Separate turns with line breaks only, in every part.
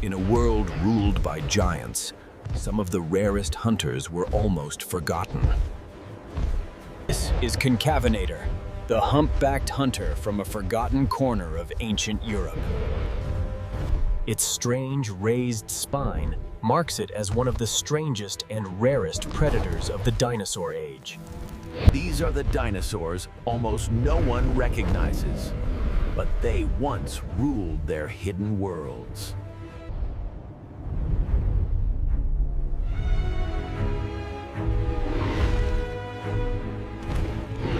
In a world ruled by giants, some of the rarest hunters were almost forgotten. This is Concavator, the humpbacked hunter from a forgotten corner of ancient Europe. Its strange raised spine marks it as one of the strangest and rarest predators of the dinosaur age.
These are the dinosaurs almost no one recognizes, but they once ruled their hidden worlds.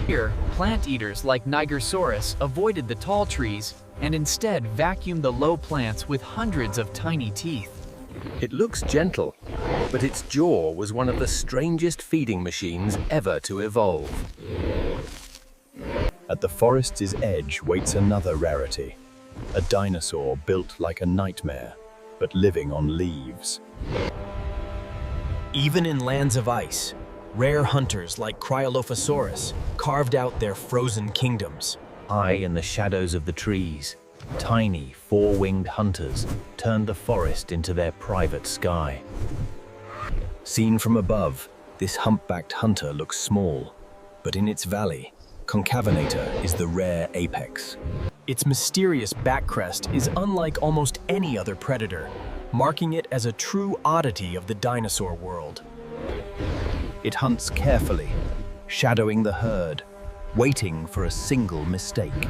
Here, plant eaters like Nigersaurus avoided the tall trees and instead vacuumed the low plants with hundreds of tiny teeth.
It looks gentle, but its jaw was one of the strangest feeding machines ever to evolve. At the forest's edge waits another rarity, a dinosaur built like a nightmare, but living on leaves. Even in lands of ice, rare hunters like Cryolophosaurus carved out their frozen kingdoms.
High in the shadows of the trees, tiny four-winged hunters turned the forest into their private sky.
Seen from above, this humpbacked hunter looks small, but in its valley, Concavator is the rare apex. Its mysterious back crest is unlike almost any other predator, marking it as a true oddity of the dinosaur world. It hunts carefully, shadowing the herd, waiting for a single mistake.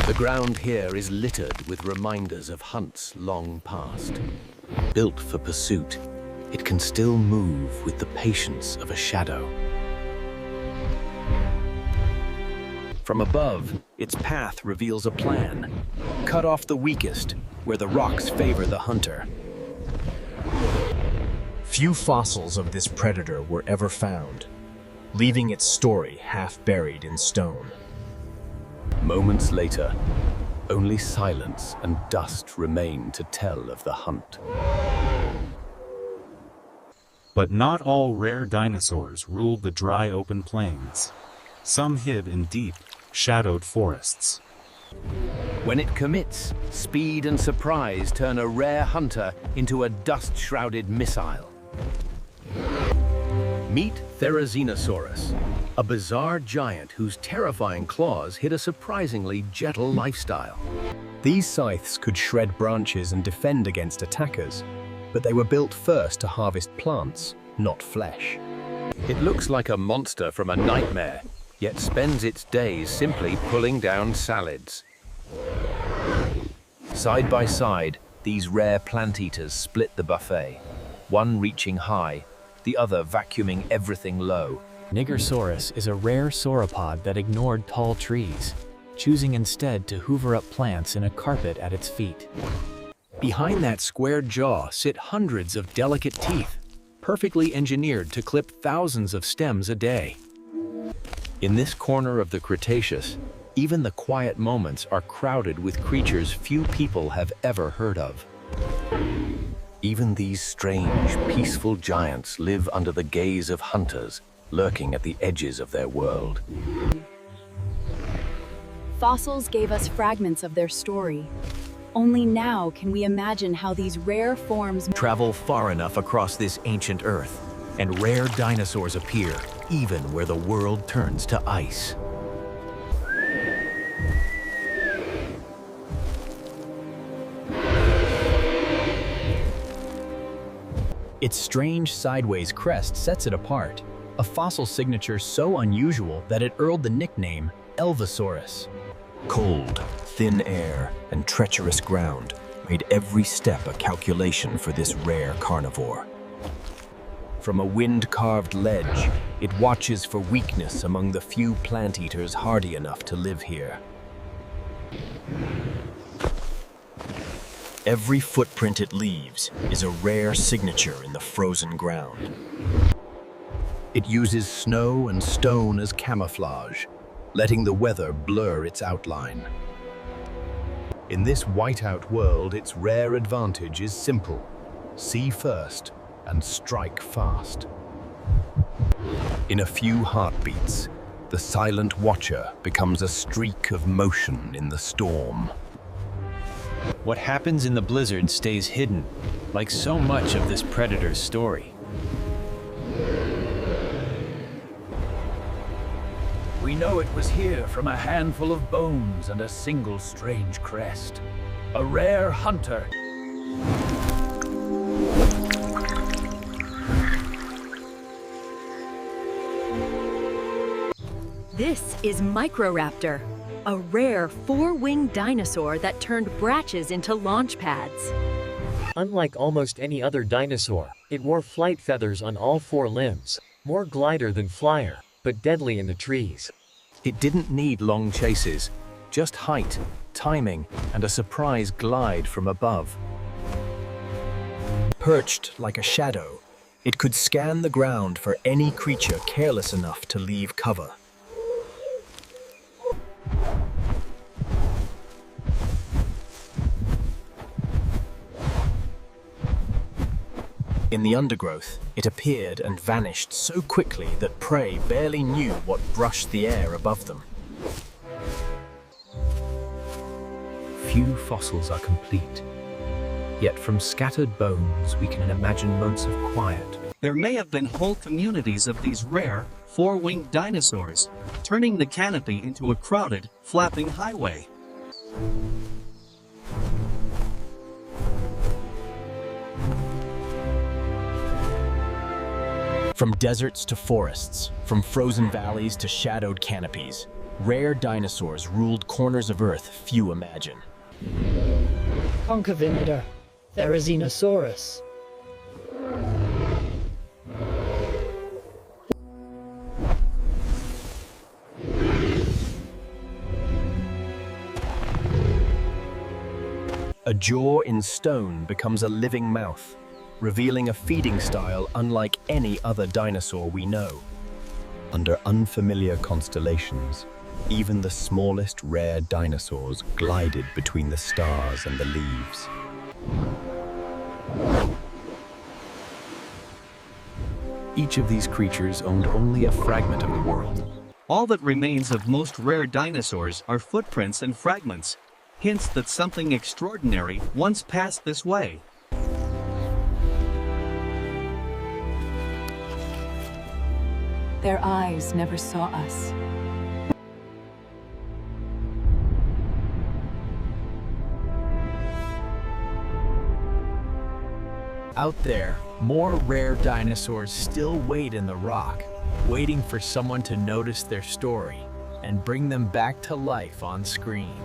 The ground here is littered with reminders of hunts long past. Built for pursuit, it can still move with the patience of a shadow. From above, its path reveals a plan. Cut off the weakest, where the rocks favor the hunter. Few fossils of this predator were ever found, leaving its story half buried in stone. Moments later, only silence and dust remain to tell of the hunt.
But not all rare dinosaurs ruled the dry open plains. Some hid in deep, shadowed forests.
When it commits, speed and surprise turn a rare hunter into a dust-shrouded missile. Meet Therizinosaurus, a bizarre giant whose terrifying claws hid a surprisingly gentle lifestyle.
These scythes could shred branches and defend against attackers, but they were built first to harvest plants, not flesh.
It looks like a monster from a nightmare, yet spends its days simply pulling down salads. Side by side, these rare plant eaters split the buffet, one reaching high, the other vacuuming everything low.
Nigersaurus is a rare sauropod that ignored tall trees, choosing instead to hoover up plants in a carpet at its feet.
Behind that squared jaw sit hundreds of delicate teeth, perfectly engineered to clip thousands of stems a day. In this corner of the Cretaceous, even the quiet moments are crowded with creatures few people have ever heard of. Even these strange, peaceful giants live under the gaze of hunters, lurking at the edges of their world.
Fossils gave us fragments of their story. Only now can we imagine how these rare forms
Travel far enough across this ancient Earth, and rare dinosaurs appear, even where the world turns to ice.
Its strange sideways crest sets it apart, a fossil signature so unusual that it earned the nickname Elvosaurus. Cold, thin air, and treacherous ground made every step a calculation for this rare carnivore. From a wind-carved ledge, it watches for weakness among the few plant eaters hardy enough to live here. Every footprint it leaves is a rare signature in the frozen ground. It uses snow and stone as camouflage, letting the weather blur its outline. In this whiteout world, its rare advantage is simple: see first and strike fast. In a few heartbeats,
The silent watcher becomes a streak of motion in the storm.
What happens in the blizzard stays hidden, like so much of this predator's story.
We know it was here from a handful of bones and a single strange crest. A rare hunter.
This is Microraptor, a rare four-winged dinosaur that turned bratches into launch pads.
Unlike almost any other dinosaur, it wore flight feathers on all four limbs, more glider than flyer, but deadly in the trees.
It didn't need long chases, just height, timing, and a surprise glide from above.
Perched like a shadow, it could scan the ground for any creature careless enough to leave cover. In the undergrowth, it appeared and vanished so quickly that prey barely knew what brushed the air above them.
Few fossils are complete. Yet from scattered bones, we can imagine months of quiet.
There may have been whole communities of these rare, four-winged dinosaurs, turning the canopy into a crowded, flapping highway.
From deserts to forests, from frozen valleys to shadowed canopies, rare dinosaurs ruled corners of Earth few imagine.
Concavator, Dinosaurus.
A jaw in stone becomes a living mouth, revealing a feeding style unlike any other dinosaur we know. Under unfamiliar constellations, even the smallest rare dinosaurs glided between the stars and the leaves.
Each of these creatures owned only a fragment of the world.
All that remains of most rare dinosaurs are footprints and fragments, hints that something extraordinary once passed this way.
Their eyes never saw us.
Out there, more rare dinosaurs still wait in the rock, waiting for someone to notice their story and bring them back to life on screen.